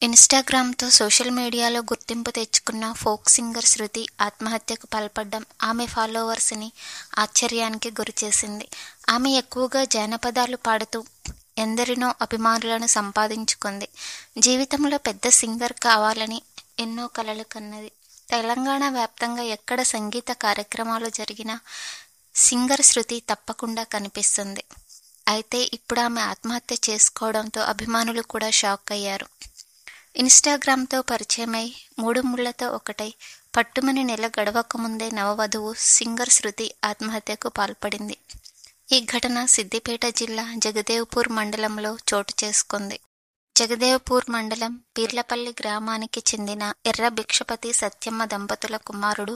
ఇన్‌స్టాగ్రామ్‌తో social మీడియాలో గుర్తింపు తెచ్చుకున్న ఫోక్ సింగర్ శృతి ఆత్మహత్యకు పాల్పడడం ఆమె ఫాలోవర్స్‌ని ఆశ్చర్యానికి గురిచేసింది. ఆమె ఎక్కువగా జానపదాలు పాడుతూ ఎందరినో అభిమానులను సంపాదించుకుంది. జీవితంలో పెద్ద సింగర్ కావాలని ఎన్నో కలలు కన్నది. తెలంగాణ వ్యాప్తంగా ఎక్కడ సంగీత కార్యక్రమాలు జరిగినా సింగర్ శృతి తప్పకుండా కనిపిస్తుంది. అయితే ఇప్పుడు ఆమె ఆత్మహత్య చేసుకోవడంతో అభిమానులు కూడా షాక్ అయ్యారు. ఇన్‌స్టాగ్రామ్‌తో పరిచయమై మూడు ముళ్లతో ఒకటై పట్టుమని నెల గడవకముందే నవవధువు సింగర్ శృతి ఆత్మహత్యకు పాల్పడింది. ఈ ఘటన సిద్దిపేట జిల్లా జగదేవ్పూర్ మండలంలో చోటు చేసుకుంది. జగదేవ్పూర్ మండలం పీర్లపల్లి గ్రామానికి చెందిన ఎర్ర భిక్షపతి సత్యమ్మ దంపతుల కుమారుడు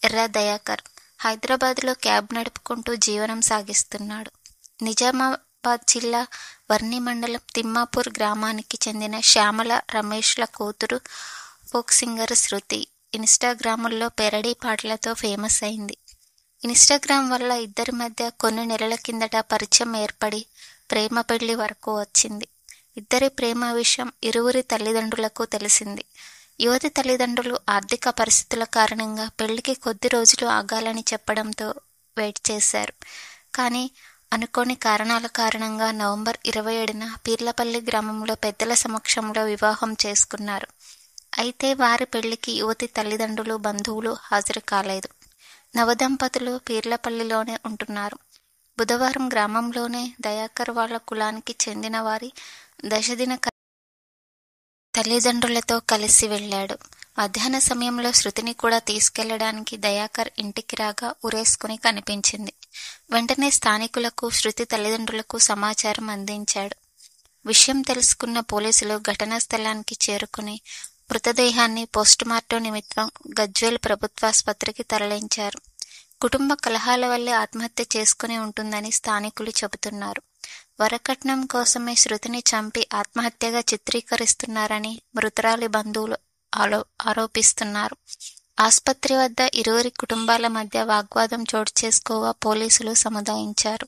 ఎర్ర దయాకర్ హైదరాబాద్లో క్యాబ్ నడుపుకుంటూ జీవనం సాగిస్తున్నాడు. నిజామాబాద్ జిల్లా వర్ని మండలం తిమ్మాపూర్ గ్రామానికి చెందిన శ్యామల రమేష్ల కూతురు ఫోక్ సింగర్ శృతి ఇన్‌స్టాగ్రామ్‌లో పెరడీ పాటలతో ఫేమస్ అయింది. ఇన్‌స్టాగ్రామ్ వల్ల ఇద్దరి మధ్య కొన్ని నెలల కిందట పరిచయం ఏర్పడి ప్రేమ పెళ్లి వరకు వచ్చింది. ఇద్దరి ప్రేమ విషయం ఇరువురి తల్లిదండ్రులకు తెలిసింది. యువతి తల్లిదండ్రులు ఆర్థిక పరిస్థితుల కారణంగా పెళ్లికి కొద్ది రోజులు ఆగాలని చెప్పడంతో వెయిట్ చేశారు. కానీ అనుకోని కారణాల కారణంగా నవంబర్ 27న పీర్లపల్లి గ్రామంలో పెద్దల సమక్షంలో వివాహం చేసుకున్నారు. అయితే వారి పెళ్లికి యువతి తల్లిదండ్రులు, బంధువులు హాజరు కాలేదు. నవదంపతులు పీర్లపల్లిలోనే ఉంటున్నారు. బుధవారం గ్రామంలోనే దయాకర్ వాళ్ల కులానికి చెందిన వారి దశదిన తల్లిదండ్రులతో కలిసి వెళ్లాడు. మధ్యాహ్న సమయంలో శృతిని కూడా తీసుకెళ్లడానికి దయాకర్ ఇంటికి రాగా ఉరేసుకుని కనిపించింది. వెంటనే స్థానికులకు, శృతి తల్లిదండ్రులకు సమాచారం అందించాడు. విషయం తెలుసుకున్న పోలీసులు ఘటనా స్థలానికి చేరుకుని మృతదేహాన్ని పోస్టుమార్టం నిమిత్తం గజ్వేల్ ప్రభుత్వాసుపత్రికి తరలించారు. కుటుంబ కలహాల వల్లే ఆత్మహత్య చేసుకుని ఉంటుందని స్థానికులు చెబుతున్నారు. వరకట్నం కోసమే శృతిని చంపి ఆత్మహత్యగా చిత్రీకరిస్తున్నారని మృతురాలి బంధువులు ఆరోపిస్తున్నారు. ఆస్పత్రి వద్ద ఇరువురి కుటుంబాల మధ్య వాగ్వాదం చోటు చేసుకోగా పోలీసులు సముదాయించారు.